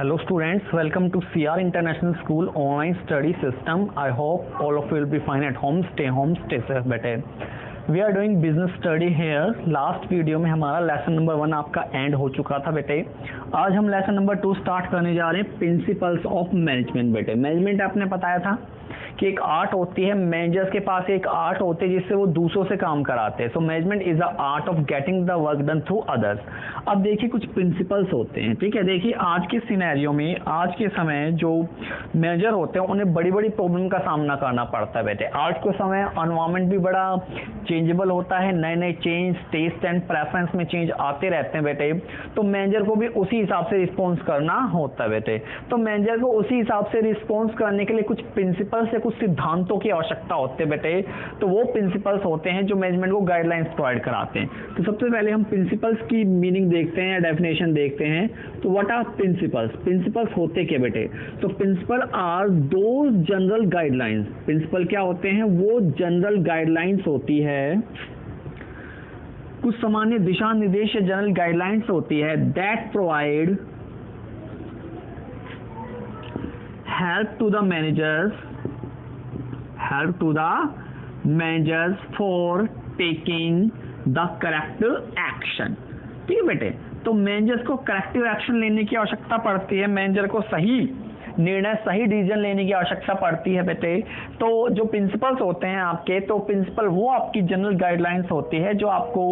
Hello students, welcome to CR International School online study system. I hope all of you will be fine at home. Stay safe बेटे. We are doing business study here. Last video में हमारा lesson number 1 आपका and हो चुका था बेटे. आज हम लेसन नंबर 2 स्टार्ट करने जा रहे हैं, प्रिंसिपल्स ऑफ मैनेजमेंट बेटे. मैनेजमेंट आपने बताया था कि एक आर्ट होती है, मैनेजर्स के पास एक आर्ट होती है जिससे वो दूसरों से काम कराते हैं. So management is the art of getting the work done through others. अब देखिए कुछ प्रिंसिपल्स होते हैं, ठीक है. देखिए आज के सिनेरियो में, आज के समय जो मैनेजर होते हैं उन्हें बड़ी बड़ी प्रॉब्लम का सामना करना पड़ता है बेटे. आज के समय एनवायरनमेंट भी बड़ा चेंजेबल होता है, नए नए चेंज, टेस्ट एंड प्रेफरेंस में चेंज आते रहते हैं बेटे. तो मैनेजर को भी उसी हिसाब से रिस्पॉन्स करना होता है बेटे. तो मैनेजर को उसी हिसाब से रिस्पॉन्स करने के लिए कुछ प्रिंसिपल्स या कुछ सिद्धांतों की आवश्यकता होती है बेटे. तो वो प्रिंसिपल्स होते हैं जो मैनेजमेंट को गाइडलाइंस प्रोवाइड कराते हैं. तो सबसे पहले हम प्रिंसिपल्स की मीनिंग देखते हैं या डेफिनेशन देखते हैं. तो व्हाट आर प्रिंसिपल्स? प्रिंसिपल्स होते क्या बेटे? तो प्रिंसिपल आर दो जनरल गाइडलाइंस. प्रिंसिपल क्या होते हैं? वो जनरल गाइडलाइंस होती है, कुछ सामान्य दिशा निर्देश या जनरल गाइडलाइंस होती है that provide help to the managers for taking the corrective action. ठीक है बेटे. तो मैनेजर्स को करेक्टिव एक्शन लेने की आवश्यकता पड़ती है, मैनेजर को सही निर्णय, सही डिसीजन लेने की आवश्यकता पड़ती है बेटे. तो जो प्रिंसिपल्स होते हैं आपके, तो प्रिंसिपल वो आपकी जनरल गाइडलाइंस होती है जो आपको,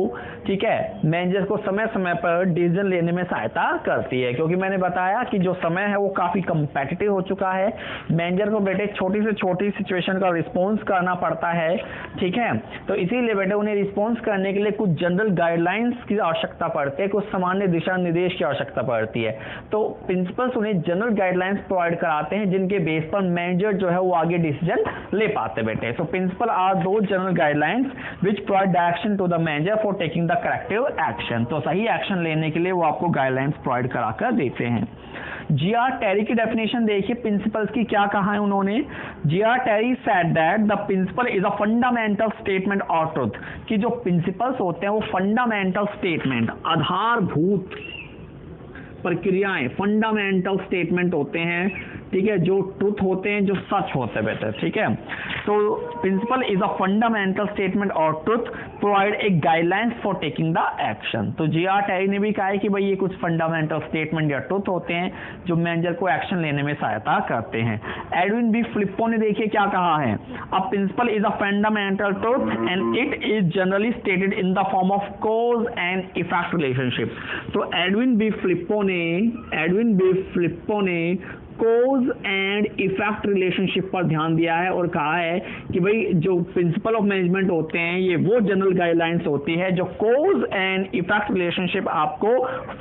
ठीक है, मैनेजर को समय समय पर डिसीजन लेने में सहायता करती है. क्योंकि मैंने बताया कि जो समय है वो काफ़ी कम्पेटिटिव हो चुका है. मैनेजर को बेटे छोटी से छोटी सिचुएशन का रिस्पॉन्स करना पड़ता है, ठीक है. तो इसीलिए बेटे उन्हें रिस्पॉन्स करने के लिए कुछ जनरल गाइडलाइंस की आवश्यकता पड़ती है, कुछ सामान्य दिशा निर्देश की आवश्यकता पड़ती है. तो प्रिंसिपल्स उन्हें जनरल गाइडलाइंस प्रोवाइड कराते हैं जिनके बेस पर मैनेजर जो है वो आगे डिसीजन ले पाते बेटे. सो प्रिंसिपल आर दो general guidelines which provide direction to the manager for taking the corrective action. तो सही एक्शन लेने के लिए वो आपको गाइडलाइंस प्रोवाइड कराकर देते हैं. जी.आर. टेरी की डेफिनेशन देखिए प्रिंसिपल्स की, क्या कहा है उन्होंने. G R. Terry said that the principle is a fundamental statement or truth. कि जो प्रिंसिपल्स होते हैं वो फंडामेंटल स्टेटमेंट, आधारभूत प्रक्रियाएं, फंडामेंटल स्टेटमेंट होते हैं, ठीक है, जो ट्रुथ होते हैं, जो सच होते हैं बेटे, ठीक है. तो principle is a fundamental statement or truth provide a guidelines for taking the action. तो जी.आर. टेरी ने भी कहा है कि भाई ये कुछ फंडामेंटल स्टेटमेंट या ट्रुथ होते हैं जो मैनेजर को एक्शन लेने में सहायता करते हैं. एडविन बी फ्लिप्पो ने देखिए क्या कहा है. A principle is a fundamental truth and it is generally stated in the form of cause and effect relationship. तो एडविन बी फ्लिप्पो ने कोज एंड इफेक्ट रिलेशनशिप पर ध्यान दिया है और कहा है कि भाई जो प्रिंसिपल ऑफ मैनेजमेंट होते हैं ये वो जनरल गाइडलाइंस होती है जो कोज एंड इफेक्ट रिलेशनशिप आपको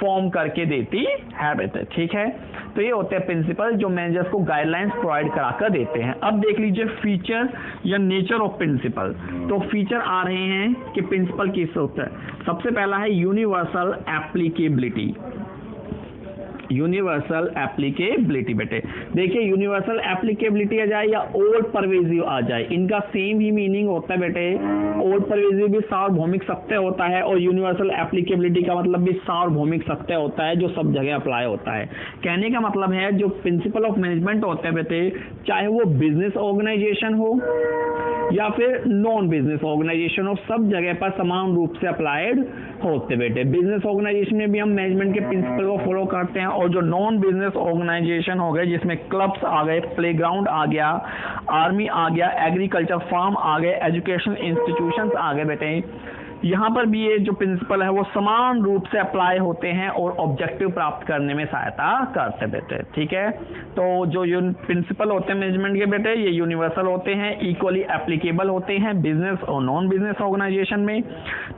फॉर्म करके देती है बेटे, ठीक है. तो ये होते हैं प्रिंसिपल जो मैनेजर्स को गाइडलाइंस प्रोवाइड कराकर देते हैं. अब देख लीजिए फीचर या नेचर ऑफ प्रिंसिपल. तो फीचर आ रहे हैं कि प्रिंसिपल किस होता है. सबसे पहला है यूनिवर्सल एप्लीकेबिलिटी. यूनिवर्सल एप्लीकेबिलिटी बेटे. देखिए यूनिवर्सल एप्लीकेबिलिटी आ जाए या ओल्ड परवेजिव आ जाए, इनका सेम ही मीनिंग होता है बेटे. ओल्ड परवेजिव भी सार्वभौमिक सत्य होता है और यूनिवर्सल एप्लीकेबिलिटी का मतलब भी सार्वभौमिक सत्य होता है जो सब जगह अप्लाई होता है. कहने का मतलब है जो प्रिंसिपल ऑफ मैनेजमेंट होते हैं बेटे, चाहे वो बिजनेस ऑर्गेनाइजेशन हो या फिर नॉन बिजनेस ऑर्गेनाइजेशन हो, सब जगह पर समान रूप से अप्लाइड होते बेटे. बिजनेस ऑर्गेनाइजेशन में भी हम मैनेजमेंट के प्रिंसिपल को फॉलो करते हैं और जो नॉन बिजनेस ऑर्गेनाइजेशन हो गए जिसमें क्लब्स आ गए, प्लेग्राउंड आ गया, आर्मी आ गया, एग्रीकल्चर फार्म आ गए, एजुकेशनल इंस्टीट्यूशंस आ गए बेटे, यहाँ पर भी ये जो प्रिंसिपल है वो समान रूप से अप्लाई होते हैं और ऑब्जेक्टिव प्राप्त करने में सहायता करते बेटे, ठीक है. तो जो प्रिंसिपल होते हैं मैनेजमेंट के बेटे ये यूनिवर्सल होते हैं, इक्वली एप्लीकेबल होते हैं बिजनेस और नॉन बिजनेस ऑर्गेनाइजेशन में,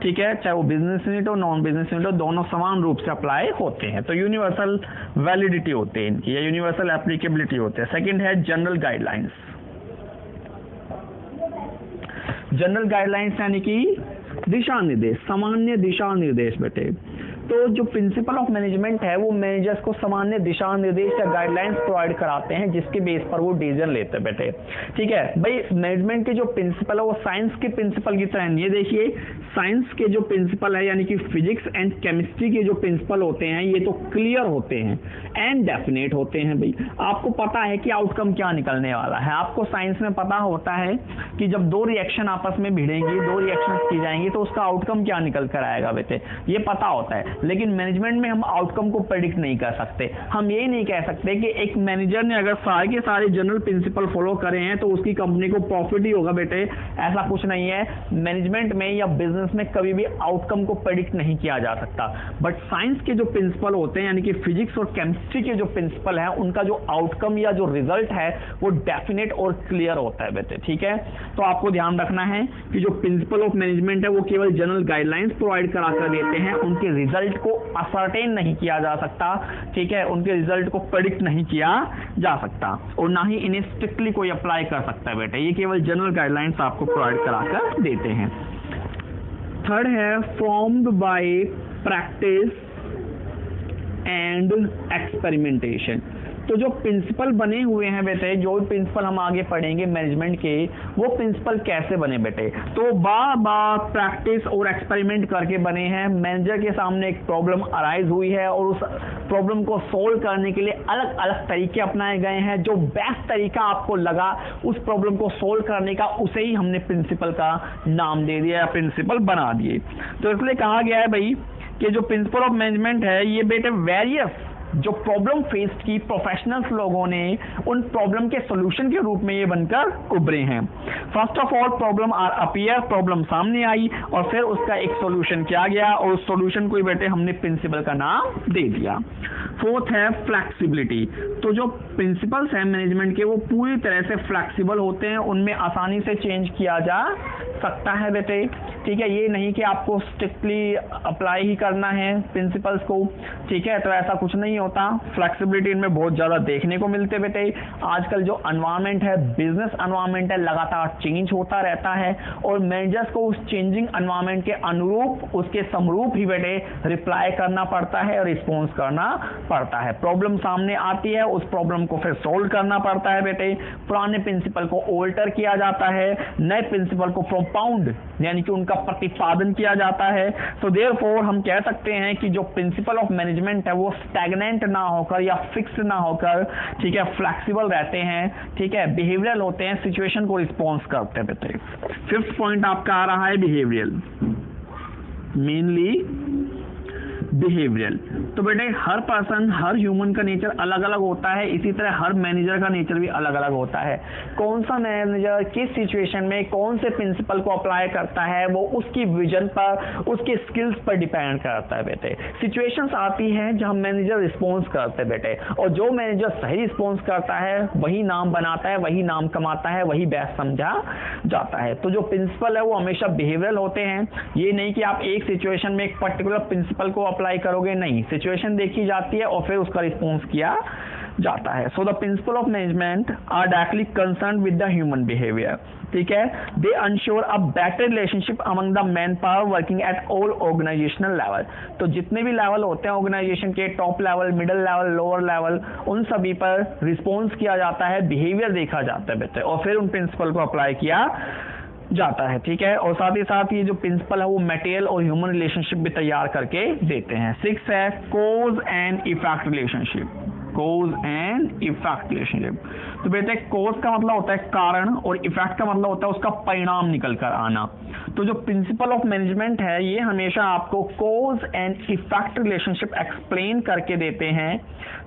ठीक है. चाहे वो बिजनेस यूनिट हो, नॉन बिजनेस यूनिट हो, दोनों समान रूप से अप्लाई होते हैं. तो यूनिवर्सल वैलिडिटी होते हैं इनकी या यूनिवर्सल एप्लीकेबिलिटी होते हैं. सेकेंड है जनरल गाइडलाइंस. जनरल गाइडलाइंस यानी कि दिशा निर्देश, सामान्य दिशा निर्देश बेटे. तो जो प्रिंसिपल ऑफ मैनेजमेंट है वो मैनेजर्स को सामान्य दिशा निर्देश या गाइडलाइंस प्रोवाइड कराते हैं जिसके बेस पर वो डिसीजन लेते हैं बेटे। ठीक है भाई, मैनेजमेंट के जो प्रिंसिपल है वो साइंस के प्रिंसिपल की तरह नहीं है। देखिए साइंस के जो प्रिंसिपल है यानी कि फिजिक्स एंड केमिस्ट्री के जो प्रिंसिपल होते हैं ये तो क्लियर होते हैं एंड डेफिनेट होते हैं। भाई आपको पता है कि आउटकम क्या निकलने वाला है। आपको साइंस में पता होता है कि जब दो रिएक्शन आपस में भिड़ेंगी, दो रिएक्शन की जाएंगी तो उसका आउटकम क्या निकल कर आएगा बेटे, ये पता होता है। लेकिन मैनेजमेंट में हम आउटकम को प्रेडिक्ट नहीं कर सकते। हम ये नहीं कह सकते कि एक मैनेजर ने अगर सारे के सारे जनरल प्रिंसिपल फॉलो करे हैं तो उसकी कंपनी को प्रॉफिट ही होगा बेटे, ऐसा कुछ नहीं है। मैनेजमेंट में या बिजनेस में कभी भी आउटकम को प्रेडिक्ट नहीं किया जा सकता। बट साइंस के जो प्रिंसिपल होते हैं यानी कि फिजिक्स और केमिस्ट्री के जो प्रिंसिपल है उनका जो आउटकम या जो रिजल्ट है वो डेफिनेट और क्लियर होता है बेटे। ठीक है, तो आपको ध्यान रखना है कि जो प्रिंसिपल ऑफ मैनेजमेंट है वो केवल जनरल गाइडलाइंस प्रोवाइड करा कर देते हैं, उनके रिजल्ट को असर्टेन नहीं किया जा सकता। ठीक है, उनके रिजल्ट को प्रेडिक्ट नहीं किया जा सकता और ना ही इन्हें स्ट्रिक्टली कोई अप्लाई कर सकता है बेटे। ये केवल जनरल गाइडलाइंस आपको प्रोवाइड करा कर देते हैं। थर्ड है formed by practice and experimentation. तो जो प्रिंसिपल बने हुए हैं बेटे, जो भी प्रिंसिपल हम आगे पढ़ेंगे मैनेजमेंट के, वो प्रिंसिपल कैसे बने बेटे, तो बार बार प्रैक्टिस और एक्सपेरिमेंट करके बने हैं। मैनेजर के सामने एक प्रॉब्लम अराइज हुई है और उस प्रॉब्लम को सोल्व करने के लिए अलग अलग तरीके अपनाए गए हैं। जो बेस्ट तरीका आपको लगा उस प्रॉब्लम को सोल्व करने का, उसे ही हमने प्रिंसिपल का नाम दे दिया या प्रिंसिपल बना दिए। तो इसलिए कहा गया है भाई कि जो प्रिंसिपल ऑफ मैनेजमेंट है ये बेटे वेरियस जो प्रॉब्लम फेस्ड की प्रोफेशनल्स लोगों ने उन प्रॉब्लम के सॉल्यूशन के रूप में ये बनकर उभरे हैं। First of all problem are appear, problem सामने आई और फिर उसका एक सॉल्यूशन किया गया और उस सॉल्यूशन को ही बेटे हमने प्रिंसिपल का नाम दे दिया। फोर्थ है फ्लेक्सिबिलिटी। तो जो प्रिंसिपल्स हैं मैनेजमेंट के वो पूरी तरह से फ्लेक्सिबल होते हैं, उनमें आसानी से चेंज किया जा सकता है बेटे। ठीक है, ये नहीं कि आपको स्ट्रिक्टली अप्लाई ही करना है प्रिंसिपल्स को। ठीक है, तो ऐसा कुछ नहीं होता। फ्लेक्सिबिलिटी इनमें बहुत ज्यादा देखने को मिलते बेटे। आजकल जो एनवायरनमेंट है, बिजनेस एनवायरनमेंट है, लगातार चेंज होता रहता है और मैनेजर्स को उस चेंजिंग एनवायरनमेंट के अनुरूप, उसके समरूप ही बेटे रिप्लाई करना पड़ता है और रिस्पॉन्स करना पड़ता है। प्रॉब्लम सामने आती है, उस प्रॉब्लम को फिर सोल्व करना पड़ता है बेटे। पुराने प्रिंसिपल को ऑल्टर किया जाता है, नए प्रिंसिपल को प्रोपाउंड यानी कि उनका प्रतिपादन किया जाता है। तो देयरफॉर हम कह सकते हैं कि जो प्रिंसिपल ऑफ मैनेजमेंट है वो स्टैग्नेंट ना होकर या फिक्स्ड ना होकर, ठीक है, फ्लेक्सिबल रहते हैं। ठीक है, बिहेवियरल होते हैं, सिचुएशन को रिस्पॉन्स करते हैं बेटे। फिफ्थ पॉइंट आपका आ रहा है बिहेवियरल, मेनली बिहेवियरल। तो बेटे हर पर्सन, हर ह्यूमन का नेचर अलग अलग होता है, इसी तरह हर मैनेजर का नेचर भी अलग अलग होता है। कौन सा मैनेजर किस सिचुएशन में कौन से प्रिंसिपल को अप्लाई करता है वो उसकी विजन पर, उसके स्किल्स पर डिपेंड करता है बेटे। सिचुएशंस आती हैं जहां मैनेजर रिस्पॉन्स करते हैं बेटे, और जो मैनेजर सही रिस्पॉन्स करता है वही नाम बनाता है, वही नाम कमाता है, वही बेस्ट समझा जाता है। तो जो प्रिंसिपल है वो हमेशा बिहेवियरल होते हैं। ये नहीं कि आप एक सिचुएशन में एक पर्टिकुलर प्रिंसिपल को अप्लाई करोगे, नहीं, सिचुएशन देखी जाती है और फिर उसका रिस्पॉन्स किया जाता है। So the principle of management are directly concern with the human behaviour. ठीक है, they ensure a better relationship among the man power working at all organisational level. तो जितने भी लेवल होते हैं ऑर्गेनाइजेशन के, top level, middle level, lower level, उन सभी पर रिस्पॉन्स किया जाता है, बिहेवियर देखा जाता है बेटे, और फिर उन प्रिंसिपल को अप्लाई किया जाता है। ठीक है, और साथ ही साथ ये जो प्रिंसिपल है वो मटेरियल और ह्यूमन रिलेशनशिप भी तैयार करके देते हैं। 6 है cause and effect relationship. Cause and effect relationship. तो बेटे कॉज का मतलब होता है कारण और इफेक्ट का मतलब होता है उसका परिणाम निकल कर आना। तो जो प्रिंसिपल ऑफ मैनेजमेंट है ये हमेशा आपको cause and effect relationship explain करके देते हैं।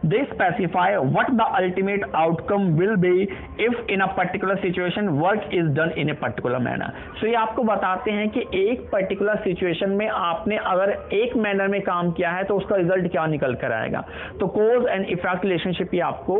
They specify what the ultimate outcome will be if in a particular situation work is done in a particular manner. So ये आपको बताते हैं कि एक पर्टिकुलर सिचुएशन में आपने अगर एक मैनर में काम किया है तो उसका रिजल्ट क्या निकल कर आएगा। तो कॉज एंड इफेक्ट रिलेशनशिप ये आपको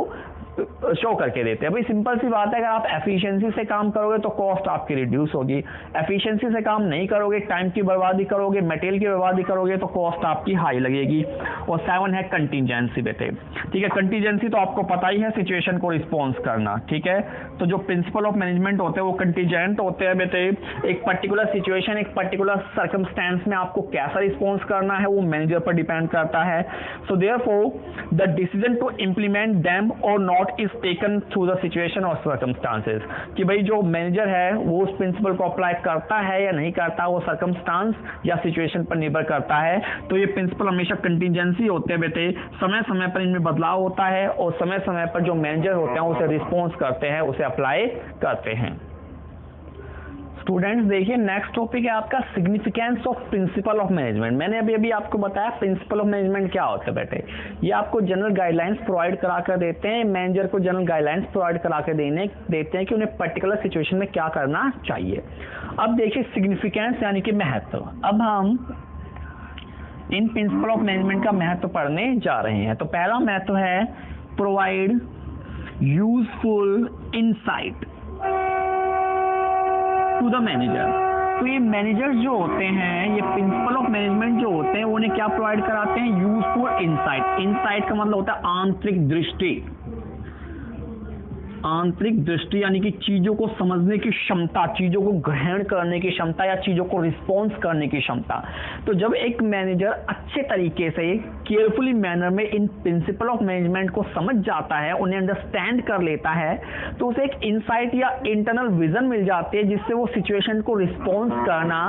शो करके देते हैं। भाई सिंपल सी बात है, अगर आप एफिशिएंसी से काम करोगे तो कॉस्ट आपकी रिड्यूस होगी, एफिशिएंसी से काम नहीं करोगे, टाइम की बर्बादी करोगे, मटेरियल की बर्बादी करोगे तो कॉस्ट आपकी हाई लगेगी। और 7 है कंटीजेंसी बेटे, ठीक है। कंटीजेंसी तो आपको पता ही है, सिचुएशन को रिस्पॉन्स करना, ठीक है। तो जो प्रिंसिपल ऑफ मैनेजमेंट होते हैं वो कंटीजेंट होते हैं बेटे। एक पर्टिकुलर सिचुएशन, एक पर्टिकुलर सर्कमस्टेंस में आपको कैसा रिस्पॉन्स करना है वो मैनेजर पर डिपेंड करता है। So therefore the decision to implement them or not is taken through the situation or circumstances, कि भाई जो मैनेजर है वो उस प्रिंसिपल को अप्लाई करता है या नहीं करता, वो सर्कमस्टांस या सिचुएशन पर निर्भर करता है। तो ये प्रिंसिपल हमेशा कंटीजेंसी होते हैं बेटे, समय समय पर इनमें बदलाव होता है और समय समय पर जो मैनेजर होते हैं उसे रिस्पॉन्स करते हैं, उसे अप्लाई करते हैं। स्टूडेंट्स देखिए, नेक्स्ट टॉपिक है आपका significance of principal of management. मैंने अभी आपको बताया प्रिंसिपल ऑफ मैनेजमेंट क्या होता है बेटे। ये आपको जनरल गाइडलाइंस प्रोवाइड करा कर देते हैं, मैनेजर को जनरल गाइडलाइंस प्रोवाइड करा कर देते हैं कि उन्हें पर्टिकुलर सिचुएशन में क्या करना चाहिए। अब देखिए सिग्निफिकेंस यानी कि महत्व। अब हम इन प्रिंसिपल ऑफ मैनेजमेंट का महत्व पढ़ने जा रहे हैं। तो पहला महत्व है provide useful insight to the manager. तो ये मैनेजर्स जो होते हैं, ये प्रिंसिपल ऑफ मैनेजमेंट जो होते हैं, उन्हें क्या प्रोवाइड कराते हैं? Useful insight. इनसाइट का मतलब होता है आंतरिक दृष्टि। आंतरिक दृष्टि यानी कि चीजों को समझने की क्षमता, चीजों को ग्रहण करने की क्षमता या चीजों को रिस्पॉन्स करने की क्षमता। तो जब एक मैनेजर अच्छे तरीके से केयरफुली मैनर में इन प्रिंसिपल ऑफ मैनेजमेंट को समझ जाता है, उन्हें अंडरस्टैंड कर लेता है, तो उसे एक इनसाइट या इंटरनल विजन मिल जाती है, जिससे वो सिचुएशन को रिस्पॉन्स करना,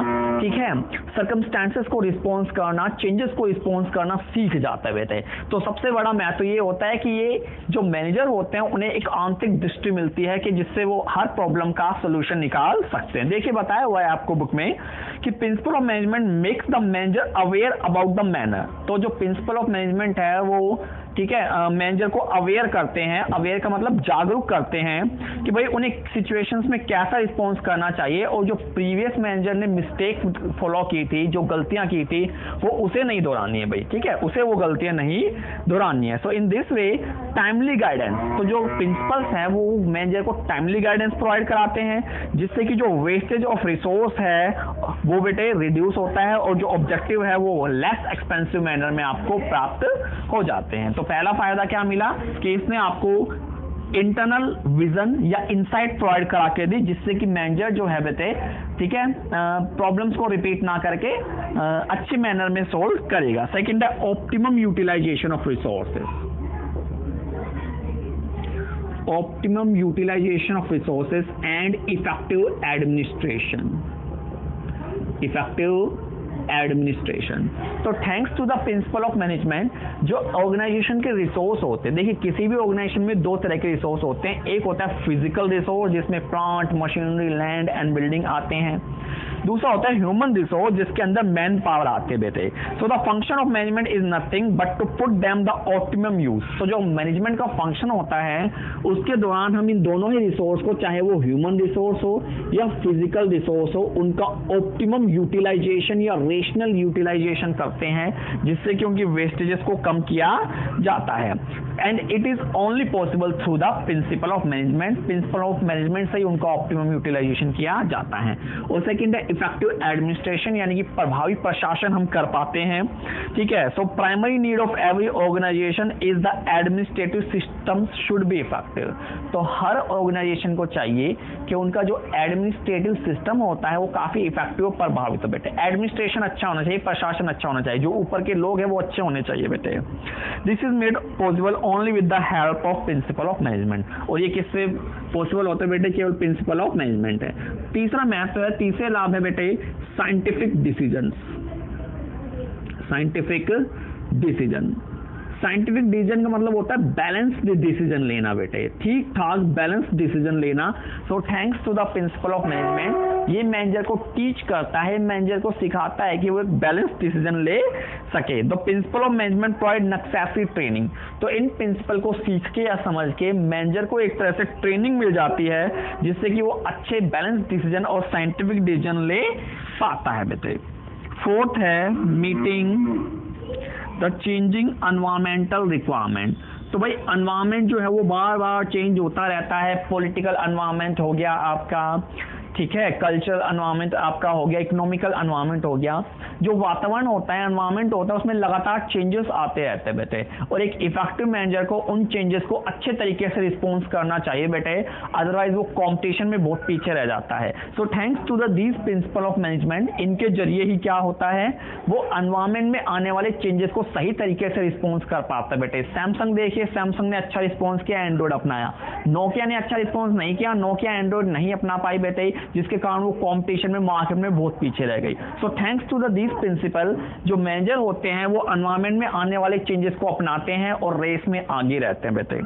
ठीक है, सर्कमस्टेंसेस को रिस्पॉन्स करना, चेंजेस को रिस्पॉन्स करना सीख जाता है बेटे। तो सबसे बड़ा महत्व ये होता है कि ये जो मैनेजर होते हैं उन्हें एक आंतरिक दृष्टि मिलती है कि जिससे वो हर प्रॉब्लम का सॉल्यूशन निकाल सकते हैं। देखिए बताया हुआ है आपको बुक में कि principal of management makes the manager aware about the manner. तो जो प्रिंसिपल ऑफ मैनेजमेंट है वो, ठीक है, मैनेजर को अवेयर करते हैं। अवेयर का मतलब जागरूक करते हैं कि भाई उन्हें सिचुएशंस में कैसा रिस्पॉन्स करना चाहिए, और जो प्रीवियस मैनेजर ने मिस्टेक फॉलो की थी, जो गलतियां की थी, वो उसे नहीं दोहरानी है भाई, ठीक है, उसे वो गलतियां नहीं दोहरानी है। So in this way timely guidance, तो जो प्रिंसिपल्स हैं वो मैनेजर को टाइमली गाइडेंस प्रोवाइड कराते हैं, जिससे कि जो वेस्टेज ऑफ रिसोर्स है वो बेटे रिड्यूस होता है और जो ऑब्जेक्टिव है वो लेस एक्सपेंसिव मैनर में आपको प्राप्त हो जाते हैं। तो पहला फायदा क्या मिला कि इसने आपको इंटरनल विजन या इनसाइट प्रोवाइड करा के दी, जिससे कि मैनेजर जो है बेटे, ठीक है, प्रॉब्लम्स को रिपीट ना करके अच्छे मैनर में सोल्व करेगा। सेकंड है optimum utilisation of resources. Optimum utilisation of resources and effective administration. Effective administration. तो thanks to the principle of management जो ऑर्गेनाइजेशन के रिसोर्स होते हैं, देखिए किसी भी ऑर्गेनाइजेशन में दो तरह के रिसोर्स होते हैं। एक होता है फिजिकल रिसोर्स जिसमें plant, machinery, land and building आते हैं। दूसरा होता है ह्यूमन रिसोर्स जिसके अंदर मैन पावर आते हैं बेटे। So the function of management is nothing but to put them the optimum use. तो जो मैनेजमेंट का फंक्शन होता है उसके दौरान हम इन दोनों ही रिसोर्स को, चाहे वो ह्यूमन रिसोर्स हो या फिजिकल रिसोर्स हो, उनका ऑप्टिमम यूटिलाइजेशन या रेशनल यूटिलाइजेशन करते हैं, जिससे कि उनकी वेस्टेजेस को कम किया जाता है। And it is only possible through the principle of management. Principal of management से ही उनका ऑप्टिमम यूटिलाइजेशन किया जाता है। और सेकंड है इफेक्टिव एडमिनिस्ट्रेशन, यानी कि प्रभावी प्रशासन हम कर पाते हैं, ठीक है। So primary need of every organisation is the administrative system should be effective. तो हर ऑर्गेनाइजेशन को चाहिए कि उनका जो एडमिनिस्ट्रेटिव सिस्टम होता है वो काफी इफेक्टिव और प्रभावित हो बेटे। एडमिनिस्ट्रेशन अच्छा होना चाहिए, प्रशासन अच्छा होना चाहिए, जो ऊपर के लोग हैं वो अच्छे होने चाहिए बेटे। This is made possible only with the help of principal of management. और ये किससे पॉसिबल होता है बेटे? केवल प्रिंसिपल ऑफ मैनेजमेंट है। तीसरा महत्व है, तीसरे लाभ है बेटे scientific decision. Scientific decision, scientific decision का मतलब होता है बैलेंस्ड डिसीजन लेना बेटे, ठीक ठाक बैलेंस्ड डिसीजन लेना। So thanks to the principle of management, ये मैनेजर को टीच करता है, मैनेजर को सिखाता है कि वो एक बैलेंस्ड डिसीजन ले सके। The principle of management provide necessary training. तो इन प्रिंसिपल को सीख के या समझ के मैनेजर को एक तरह से ट्रेनिंग मिल जाती है, जिससे कि वो अच्छे बैलेंस्ड डिसीजन और साइंटिफिक डिसीजन ले पाता है बेटे। फोर्थ है meeting the changing environmental requirement. तो भाई एनवायरनमेंट जो है वो बार बार चेंज होता रहता है। पॉलिटिकल एनवायरनमेंट हो गया आपका, ठीक है, कल्चरल एनवायरनमेंट आपका हो गया, इकोनॉमिकल एनवायरनमेंट हो गया। जो वातावरण होता है, एनवायरनमेंट होता है, उसमें लगातार चेंजेस आते रहते हैं बेटे, और एक इफेक्टिव मैनेजर को उन चेंजेस को अच्छे तरीके से रिस्पॉन्स करना चाहिए बेटे, अदरवाइज वो कंपटीशन में बहुत पीछे रह जाता है। So thanks to the these principle of management, इनके जरिए ही क्या होता है, वो एनवायरनमेंट में आने वाले चेंजेस को सही तरीके से रिस्पॉन्स कर पाता है बेटे। सैमसंग देखिए, सैमसंग ने अच्छा रिस्पॉन्स किया, एंड्रॉइड अपनाया। नोकिया ने अच्छा रिस्पॉन्स नहीं किया, नोकिया एंड्रॉइड नहीं अपना पाई बेटे, जिसके कारण वो कंपटीशन में, मार्केट में बहुत पीछे रह गई। So thanks to the these principle, जो मैनेजर होते हैं वो एनवायरनमेंट में आने वाले चेंजेस को अपनाते हैं और रेस में आगे रहते हैं बेटे।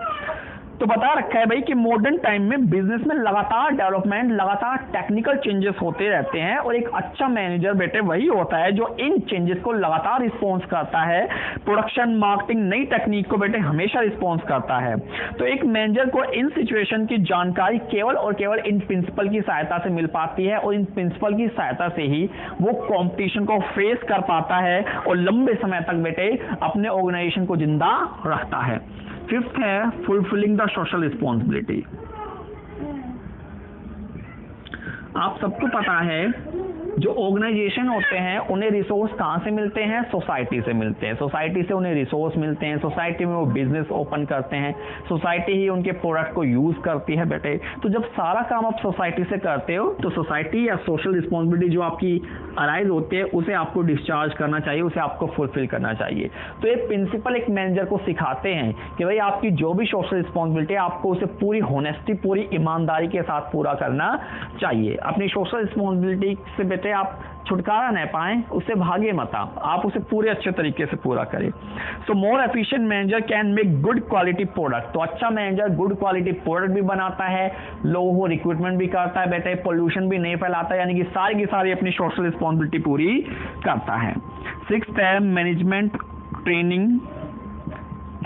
तो बता रखा है भाई कि मॉडर्न टाइम में बिजनेस में लगातार डेवलपमेंट, लगातार टेक्निकल चेंजेस होते रहते हैं, और एक अच्छा मैनेजर बेटे वही होता है जो इन चेंजेस को लगातार रिस्पॉन्स करता है। प्रोडक्शन, मार्केटिंग, नई टेक्निक को बेटे हमेशा रिस्पॉन्स करता है। तो एक मैनेजर को इन सिचुएशन की जानकारी केवल और केवल इन प्रिंसिपल की सहायता से मिल पाती है, और इन प्रिंसिपल की सहायता से ही वो कॉम्पिटिशन को फेस कर पाता है और लंबे समय तक बेटे अपने ऑर्गेनाइजेशन को जिंदा रखता है। फिफ्थ है फुलफिलिंग द सोशल रिस्पॉन्सिबिलिटी। आप सबको पता है जो ऑर्गेनाइजेशन होते हैं उन्हें रिसोर्स कहाँ से मिलते हैं, सोसाइटी से मिलते हैं। सोसाइटी से उन्हें रिसोर्स मिलते हैं, सोसाइटी में वो बिजनेस ओपन करते हैं, सोसाइटी ही उनके प्रोडक्ट को यूज करती है बेटे। तो जब सारा काम आप सोसाइटी से करते हो तो सोसाइटी या सोशल रिस्पॉन्सिबिलिटी जो आपकी अराइज होती है उसे आपको डिस्चार्ज करना चाहिए, उसे आपको फुलफिल करना चाहिए। तो ये प्रिंसिपल एक मैनेजर को सिखाते हैं कि भाई आपकी जो भी सोशल रिस्पॉन्सिबिलिटी है आपको उसे पूरी होनेस्टी, पूरी ईमानदारी के साथ पूरा करना चाहिए। अपनी सोशल रिस्पॉन्सिबिलिटी से बेटे आप छुटकारा नहीं पाए, उससे भागे मत, आप उसे पूरे अच्छे तरीके से पूरा करें। So more efficient manager can make good quality product. तो अच्छा मैनेजर गुड क्वालिटी प्रोडक्ट भी बनाता है, लोगों को रिक्रूटमेंट भी करता है बेटे, पोल्यूशन भी नहीं फैलाता, यानी कि सारी की सारी अपनी सोशल रिस्पॉन्सिबिलिटी पूरी करता है। सिक्स्थ है management training,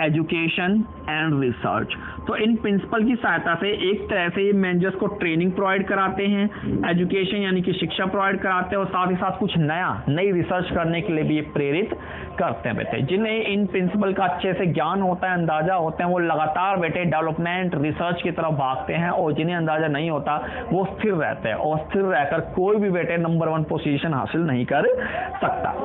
education and research. तो इन प्रिंसिपल की सहायता से एक तरह से ये मैनेजर्स को ट्रेनिंग प्रोवाइड कराते हैं, एजुकेशन यानी कि शिक्षा प्रोवाइड कराते हैं, और साथ ही साथ कुछ नई रिसर्च करने के लिए भी ये प्रेरित करते हैं बेटे। जिन्हें इन प्रिंसिपल का अच्छे से ज्ञान होता है, अंदाजा होता है, वो लगातार बेटे डेवलपमेंट, रिसर्च की तरफ भागते हैं, और जिन्हें अंदाजा नहीं होता वो स्थिर रहते हैं, और स्थिर रहकर कोई भी बेटे नंबर 1 पोजीशन हासिल नहीं कर सकता।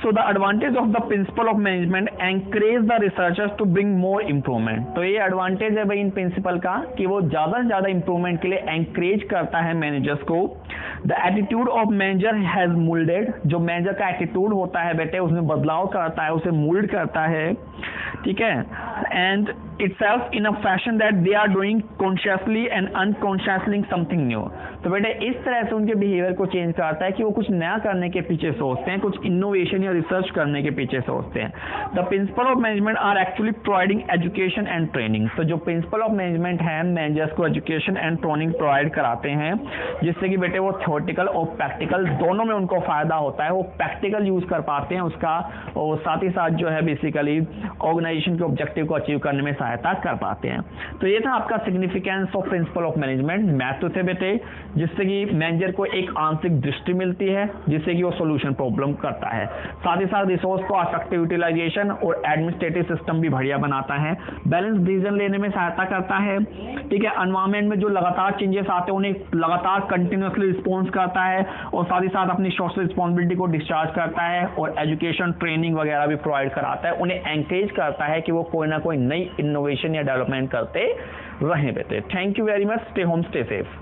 So the advantage of the principle of management encourage the researchers to bring more improvement। तो ये एडवांटेज है भाई इन प्रिंसिपल का कि वो ज्यादा से ज्यादा इंप्रूवमेंट के लिए एंकरेज करता है मैनेजर्स को। The attitude of manager has moulded, जो मैनेजर का एटीट्यूड होता है बेटे उसमें बदलाव करता है, उसे मोल्ड करता है, ठीक है, and itself in a fashion that they are doing consciously and unconsciously something new। तो बेटे इस तरह से उनके बिहेवियर को चेंज करता है कि वो कुछ नया करने के पीछे सोचते हैं, कुछ इनोवेशन या रिसर्च करने के पीछे सोचते हैं। The principle of management are actually providing education and training. तो जो प्रिंसिपल ऑफ मैनेजमेंट है मैनेजर्स को एजुकेशन एंड ट्रेनिंग प्रोवाइड कराते हैं, जिससे कि बेटे वो थ्योरेटिकल और प्रैक्टिकल दोनों में उनको फायदा होता है, वो प्रैक्टिकल यूज कर पाते हैं उसका, और साथ ही साथ जो है बेसिकली ऑर्गेनाइजेशन के ऑब्जेक्टिव को अचीव करने में सहायता कर पाते हैं। तो ये था आपका significance of principal of management. महत्व थे बेटे, जिससे कि मैनेजर को एक आंतरिक दृष्टि मिलती है, जिससे कि वो सॉल्यूशन प्रॉब्लम करता है। साथ ही साथ रिसोर्स को इफेक्टिव यूटिलाइजेशन और एडमिनिस्ट्रेटिव सिस्टम भी बढ़िया बनाता है, बैलेंस डिसीजन लेने में सहायता करता है, ठीक है, एनवायरनमेंट में जो लगातार चेंजेस आते हैं उन्हें लगातार कंटिन्यूअसली रिस्पॉन्स करता है, और साथ ही साथ अपनी सोशल रिस्पॉन्सिबिलिटी को डिस्चार्ज करता है, और एजुकेशन, ट्रेनिंग वगैरह भी प्रोवाइड कराता है, उन्हें एंकरेज करता है कि वो कोई ना कोई नई इनोवेशन या डेवलपमेंट करते रहें बेटे। Thank you very much, stay home, stay safe.